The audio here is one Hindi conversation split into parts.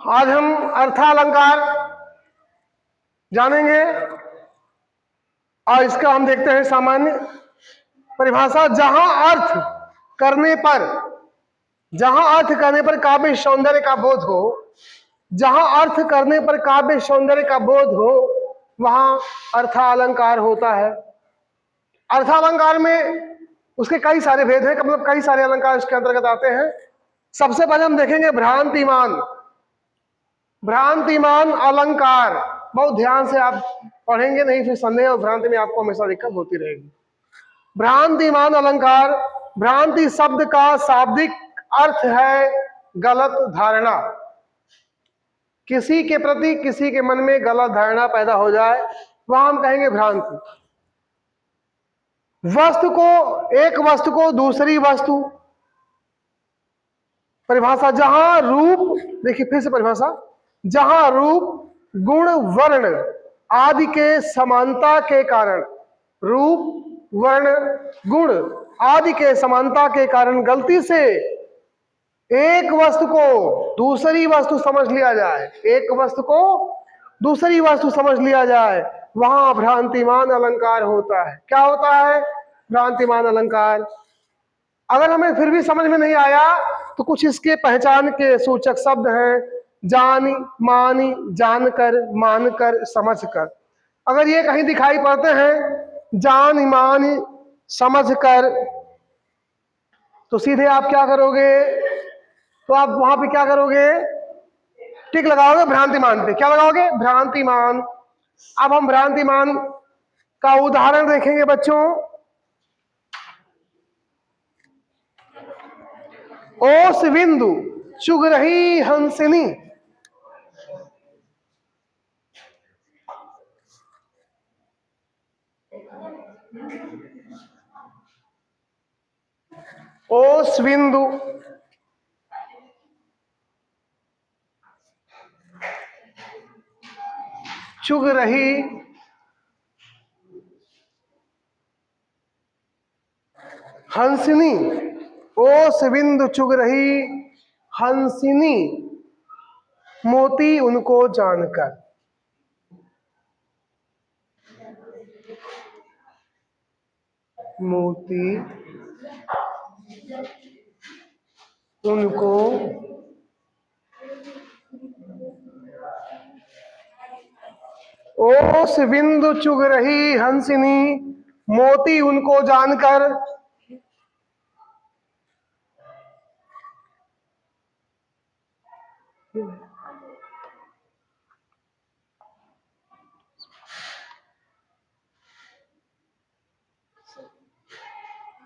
आज हम अर्थालंकार जानेंगे और इसका हम देखते हैं सामान्य परिभाषा। जहां अर्थ करने पर काव्य सौंदर्य का बोध हो, जहां अर्थ करने पर काव्य सौंदर्य का बोध हो, वहां अर्थालंकार होता है। अर्थालंकार में उसके कई सारे भेद हैं, मतलब कई सारे अलंकार इसके अंतर्गत आते हैं। सबसे पहले हम देखेंगे भ्रांतिमान अलंकार। बहुत ध्यान से आप पढ़ेंगे, नहीं फिर संदेह और भ्रांति में आपको हमेशा दिक्कत होती रहेगी। भ्रांतिमान अलंकार, भ्रांति शब्द का शाब्दिक अर्थ है गलत धारणा। किसी के प्रति किसी के मन में गलत धारणा पैदा हो जाए, वहां हम कहेंगे भ्रांति। एक वस्तु को दूसरी वस्तु, परिभाषा जहां रूप, देखिए फिर से परिभाषा, जहां रूप गुण वर्ण आदि के समानता के कारण, रूप वर्ण गुण आदि के समानता के कारण गलती से एक वस्तु को दूसरी वस्तु समझ लिया जाए, एक वस्तु को दूसरी वस्तु समझ लिया जाए, वहां भ्रांतिमान अलंकार होता है। क्या होता है? भ्रांतिमान अलंकार। अगर हमें फिर भी समझ में नहीं आया तो कुछ इसके पहचान के सूचक शब्द हैं। जानी, मानी, जानकर, मानकर, समझकर। अगर ये कहीं दिखाई पड़ते हैं, जान, मानी, समझकर, तो सीधे आप क्या करोगे? तो आप वहां पे क्या करोगे? टिक लगाओगे भ्रांतिमान पे। क्या लगाओगे? भ्रांतिमान। अब हम भ्रांतिमान का उदाहरण देखेंगे बच्चों। ओस बिंदु चुग रही हंसिनी, ओस बिंदु चुग रही हंसिनी, ओस बिंदु चुग रही हंसिनी, मोती उनको जानकर। मोती उनको ओस बिंदु चुग रही हंसिनी, मोती उनको जानकर।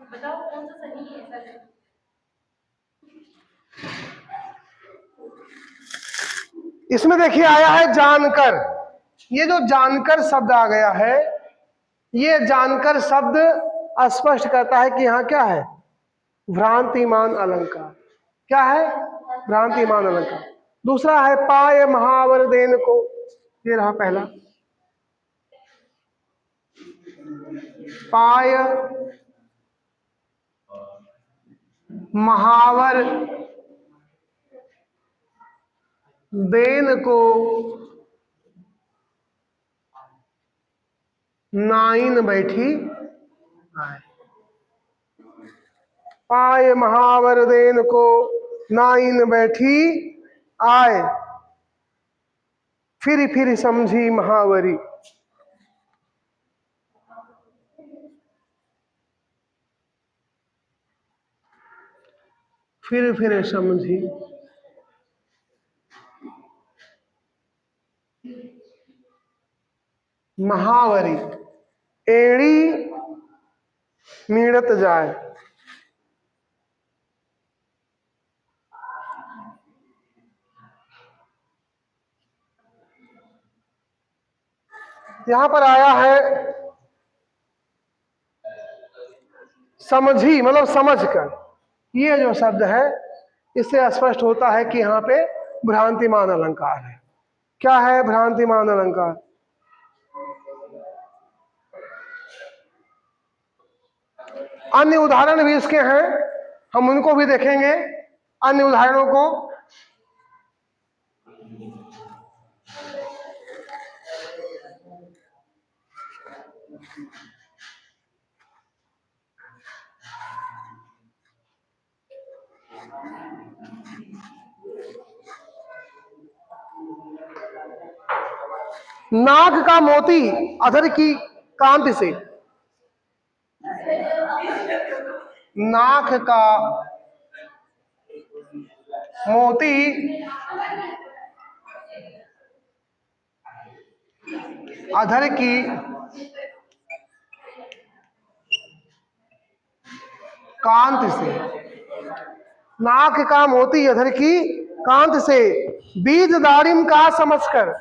बताओ कौन सा सही है सर? इसमें देखिए आया है जानकर। ये जो जानकर शब्द आ गया है, ये जानकर शब्द स्पष्ट करता है कि यहाँ क्या है? भ्रांतिमान अलंकार। क्या है? भ्रांतिमान अलंकार। दूसरा है पाय महावर देन को, ये रहा पहला। पाय महावर देन को नाइन बैठी आए। पाय महावर देन को नाइन बैठी आए, फिर समझी महावरी। फिर समझी महावरी। एड़ी मीड़त जाए। यहां पर आया है समझी, मतलब समझकर। ये जो शब्द है, इससे स्पष्ट होता है कि यहाँ पे भ्रांतिमान अलंकार है। क्या है भ्रांतिमान अलंकार? अन्य उदाहरण भी इसके हैं, हम उनको भी देखेंगे। अन्य उदाहरणों को नाक का मोती अधर की कांति से, नाक का मोती अधर की कांति से, नाक का मोती अधर की कांति से बीज दाड़िम का समझकर,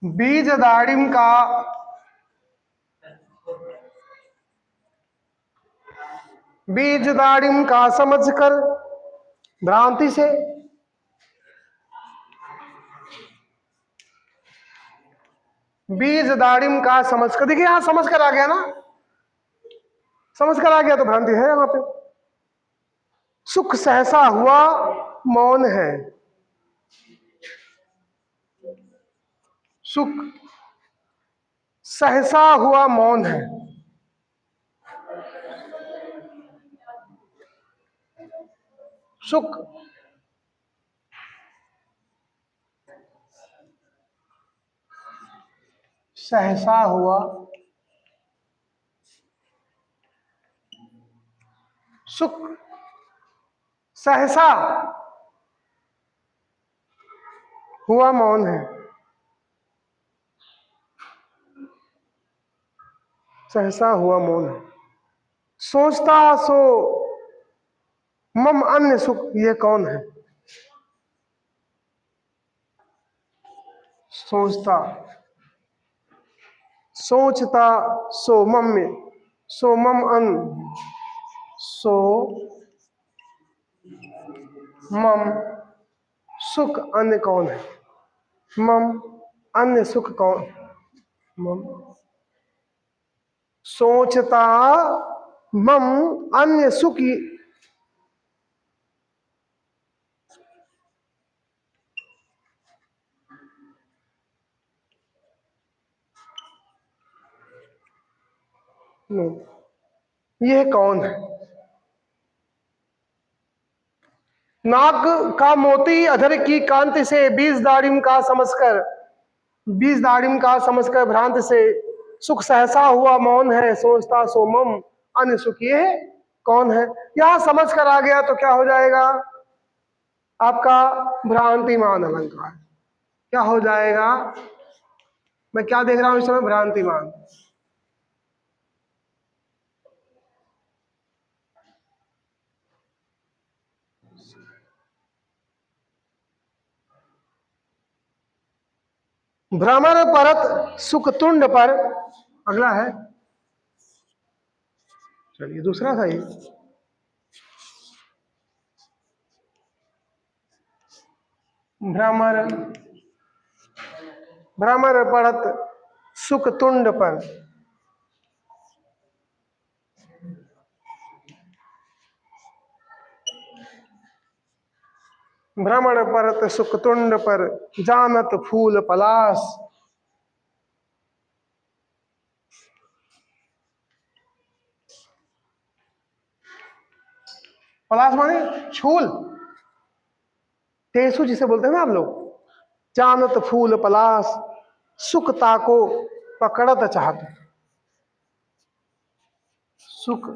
बीज दाड़िम का बीज दाड़िम का समझकर भ्रांति से, बीज दाड़िम का समझकर, देखिए यहां समझकर आ गया ना, समझकर आ गया तो भ्रांति है यहां पे। सुख सहसा हुआ मौन है, सुख सहसा हुआ मौन है, सुख सहसा हुआ, सुख सहसा हुआ मौन है, सहसा हुआ मौन है। सोचता सो मम अन्य सुख, ये कौन है? सोचता, सोचता सो मम में, सो मम अन, सो मम सुख अन्य कौन है? मम अन्य सुख कौन? मम सोचता मम अन्य सुख, यह कौन है? नाक का मोती अधर की कांति से बीज दाड़िम का समझकर, बीज दाड़िम का समझकर भ्रांत से सुख सहसा हुआ मौन है, सोचता सो मम अन्य सुख, ये कौन है? यहां समझ कर आ गया तो क्या हो जाएगा आपका? भ्रांतिमान अलंकार। क्या हो जाएगा? मैं क्या देख रहा हूं इस समय? भ्रांतिमान। भ्रमर परत सुख तुंड पर, अगला है, चलिए दूसरा था ये। भ्रमर, भ्रमर परत सुख तुंड पर, भ्रमण परत सुख तुंड पर जानत फूल पलास, पलास माने छूल, टेसू जिसे बोलते हैं ना आप लोग। जानत फूल पलास सुख ताको पकड़त चाहत, सुख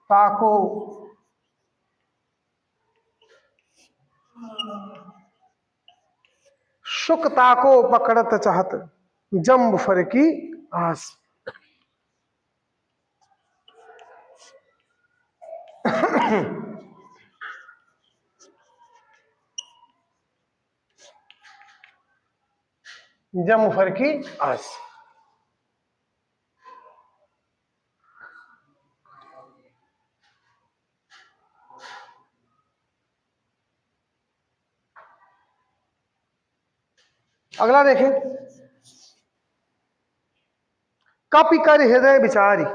ताको सुख ताको पकड़त चाहत, जम्ब फर की आस। जम्ब फर की आस। अगला देखें, कपि कर हृदय विचारी,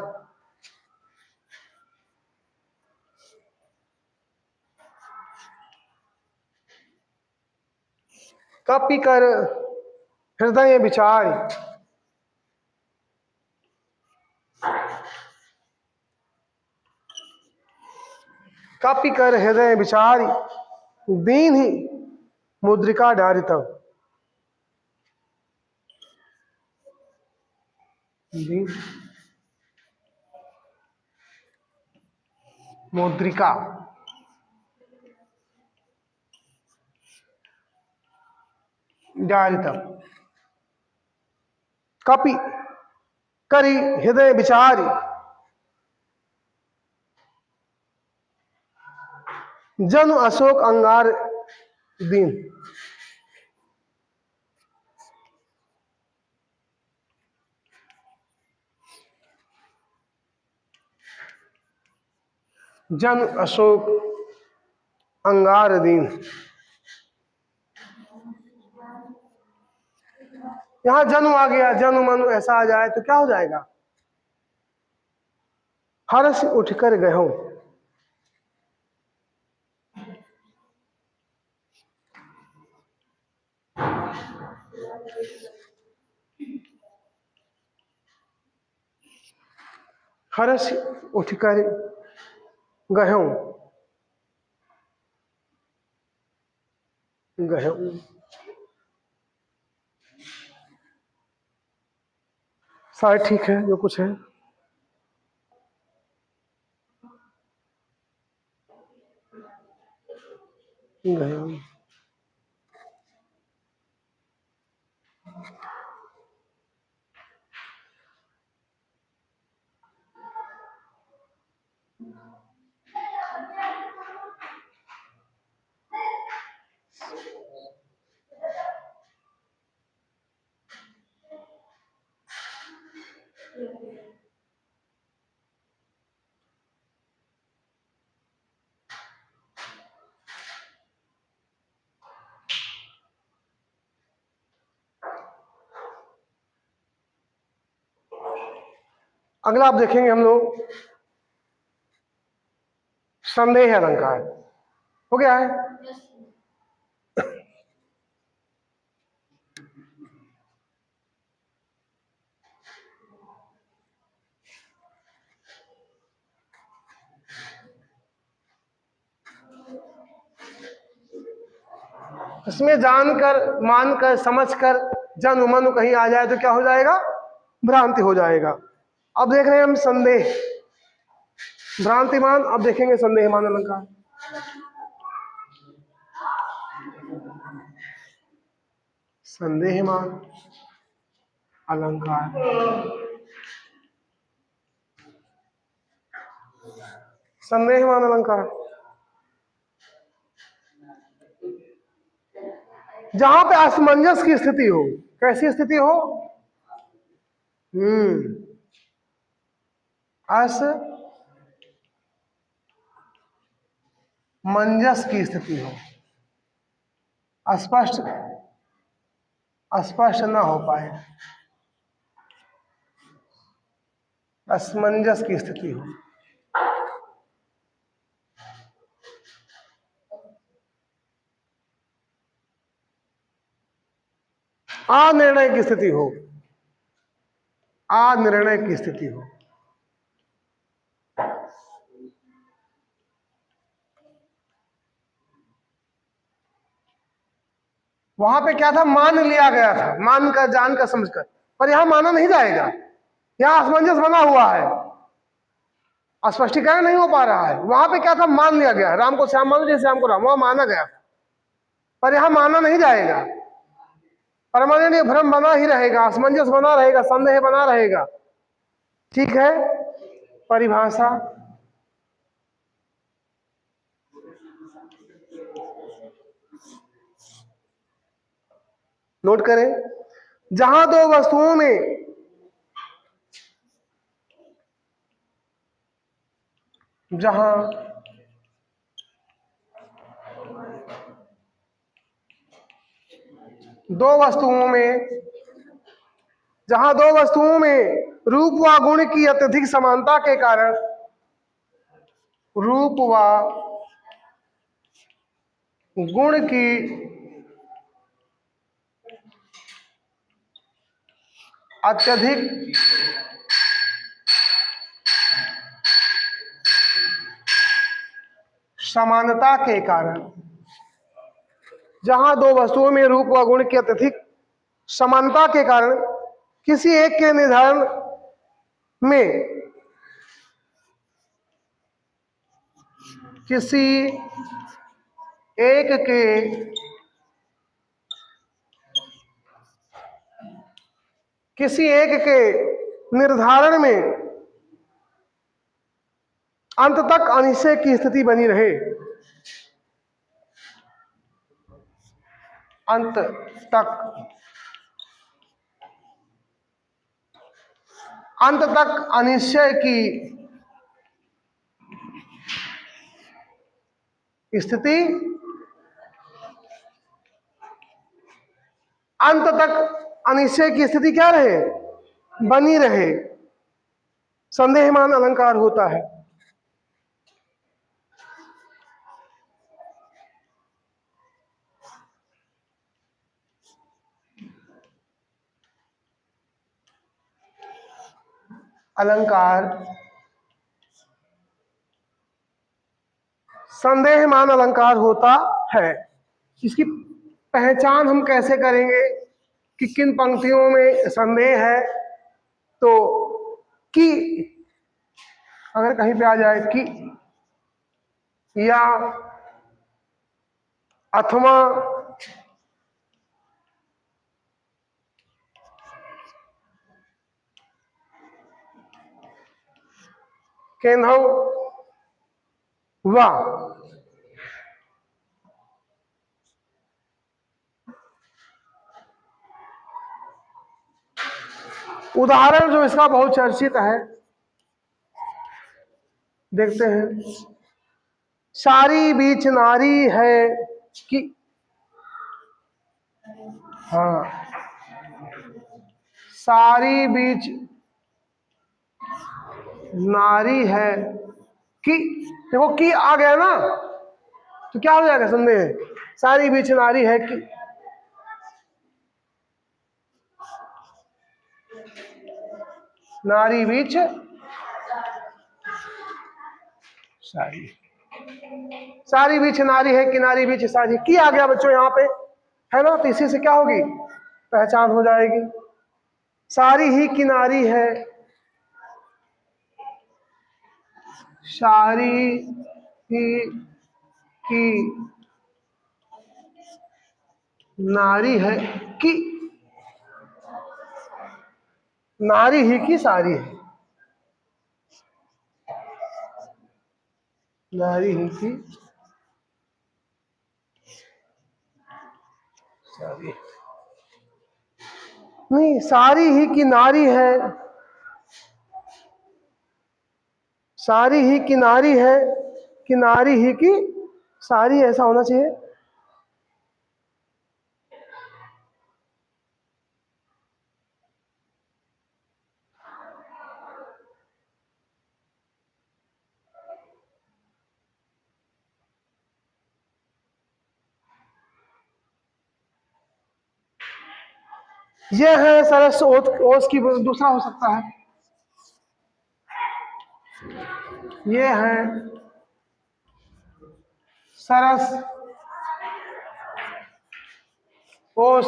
कपि कर हृदय विचार, कपि कर हृदय विचारी, दीन ही मुद्रिका डारि तब। दीन मुद्रिका डारि तब। कपि करी हृदय विचारी, जनु अशोक अंगार दीन। जन अशोक अंगार दीन। यहां जनु आ गया, जनु मनु ऐसा आ जाए तो क्या हो जाएगा? हर्ष उठकर गयो, हर्ष उठकर गयो, गयो। शायद ठीक है जो कुछ है। गयो। अगला आप देखेंगे हम लोग संदेह अलंकार। हो गया है? इसमें जानकर, मानकर, समझकर जन मनु कहीं आ जाए तो क्या हो जाएगा? भ्रांति हो जाएगा। अब देख रहे हैं हम संदेह, भ्रांतिमान। अब देखेंगे संदेहमान अलंकार। संदेहमान अलंकार। संदेहमान अलंकार जहां पे असमंजस की स्थिति हो। कैसी स्थिति हो? असमंजस की स्थिति हो, स्पष्ट स्पष्ट ना हो पाए, असमंजस की स्थिति हो। अनिर्णय की स्थिति हो, अनिर्णय की स्थिति हो। वहां पे क्या था? मान लिया गया था, मान कर, जान कर, समझ कर, पर यहां माना नहीं जाएगा। यहां असमंजस बना हुआ है, स्पष्टीकरण नहीं हो पा रहा है। वहां पे क्या था? मान लिया गया। राम को श्याम मानो, जैसे श्याम को राम, वहां माना गया, पर यहां माना नहीं जाएगा। परमानेंट भ्रम बना ही रहेगा, असमंजस बना रहेगा, संदेह बना रहेगा। ठीक है? परिभाषा नोट करें। जहां दो वस्तुओं में जहां दो वस्तुओं में रूप व गुण की अत्यधिक समानता के कारण, रूप व गुण की अत्यधिक समानता के कारण। जहां दो वस्तुओं में रूप व गुण की अत्यधिक समानता के कारण किसी एक के निर्धारण में किसी एक के निर्धारण में अंत तक अनिश्चय की स्थिति बनी रहे। अंत तक अनिश्चय की स्थिति अंत तक अनिश्चय की स्थिति क्या रहे? बनी रहे। संदेहमान अलंकार होता है। अलंकार संदेहमान अलंकार होता है। इसकी पहचान हम कैसे करेंगे कि किन पंक्तियों में संदेह है? तो कि अगर कहीं पे आ जाए कि या अथवा केंद्र वा उदाहरण जो इसका बहुत चर्चित है, देखते हैं। सारी बीच नारी है कि, हाँ, सारी बीच नारी है कि, देखो कि आ गया ना, तो क्या हो जाएगा संदेह? सारी बीच नारी है कि, नारी बीच सारी बीच नारी है कि नारी बीच सारी की आ गया बच्चों यहाँ पे, है ना? तो इसी से क्या होगी? पहचान हो जाएगी। सारी ही किनारी है, सारी ही की नारी है कि, नारी ही की सारी है, नारी ही की सारी नहीं, सारी ही की नारी है, सारी ही की नारी है कि नारी ही की सारी, ऐसा होना चाहिए। यह है सरस ओस की, दूसरा हो सकता है। ये है सरस ओस,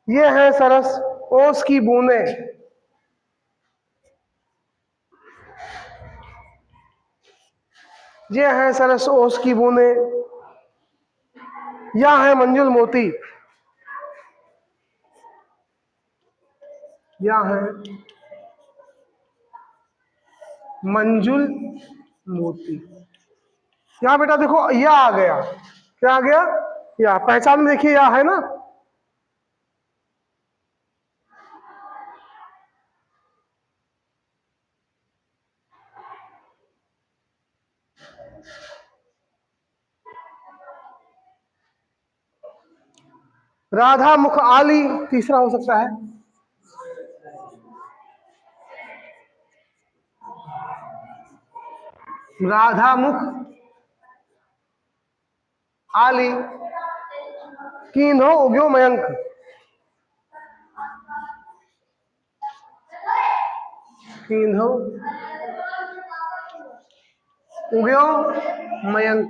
ये है सरस ओस की बूंदे, ये है सरस ओस की बूंदे। यह है मंजुल मोती, यह है मंजुल मोती। यहां बेटा देखो यह आ गया, क्या आ गया? या पहचान में देखिए, यह है ना, राधा मुख आली तीसरा हो सकता है। राधा मुख आली कीन्हो उग्यो मयंक, कीन्हो, उग्यो, मयंक।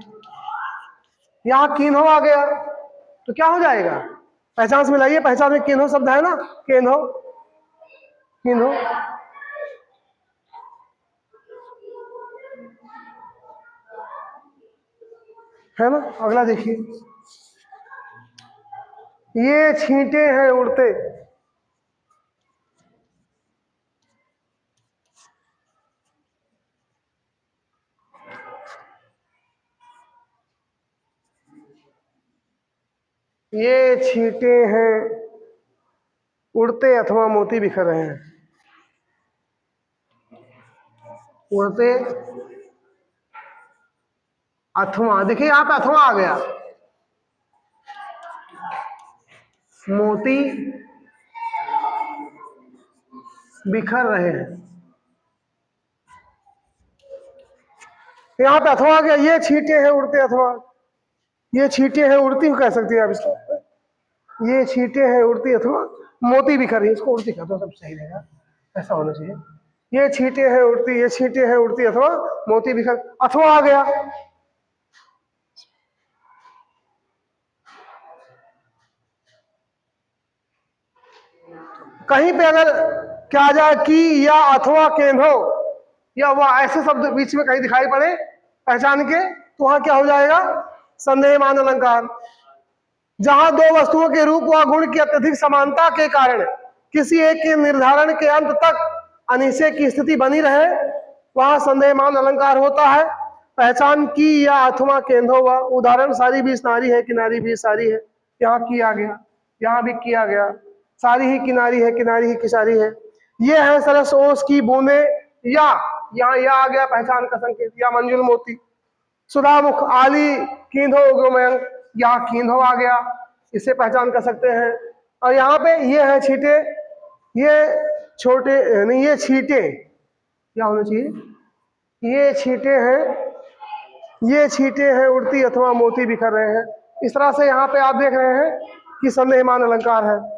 यहाँ कीन्हो आ गया तो क्या हो जाएगा? पहचान से मिलाइए, पहचान में कीन्हो शब्द है ना, केन्हो, कीन्हो। है ना। अगला देखिए, ये छींटे हैं उड़ते। ये छींटे हैं उड़ते अथवा मोती बिखर रहे हैं। उड़ते अथवा, देखिए यहाँ पे अथवा आ गया, मोती बिखर रहे हैं। यहाँ पे अथवा आ गया, ये छींटे हैं उड़ते अथवा, ये छींटे हैं उड़ती कह सकती है आप इसको, ये छींटे हैं उड़ती अथवा मोती बिखर रही है, इसको उड़ती कहते हो, सब सही रहेगा, ऐसा होना चाहिए। ये छींटे हैं उड़ती, ये छींटे हैं उड़ती अथवा मोती बिखर, अथवा आ गया। कहीं पे अगर क्या आ जाए कि या अथवा केन्हो या वह ऐसे शब्द बीच में कहीं दिखाई पड़े पहचान के, तो वहां क्या हो जाएगा? संदेहमान अलंकार। जहां दो वस्तुओं के रूप व गुण की अत्यधिक समानता के कारण किसी एक के निर्धारण के अंत तक अनिश्चय की स्थिति बनी रहे, वहां संदेहमान अलंकार होता है। पहचान की या अथवा केंद्रो व, उदाहरण सारी भी नारी है, किनारी भी सारी है। यहाँ किया गया, यहाँ भी किया गया, सारी ही किनारी है, किनारी ही किसारी है। ये है सरस ओस की बूंदे, या यहाँ आ गया पहचान का संकेत, या मंजुल मोती। सुधामुख आली कींधो उग्रमयंक, यहाँ कींधो आ गया, इसे पहचान कर सकते हैं। और यहाँ पे ये है छींटे, ये छोटे नहीं, ये छींटे क्या होना चाहिए? ये छींटे हैं, ये छींटे हैं उड़ती अथवा मोती बिखर रहे हैं। इस तरह से यहाँ पे आप देख रहे हैं कि संदेहमान अलंकार है।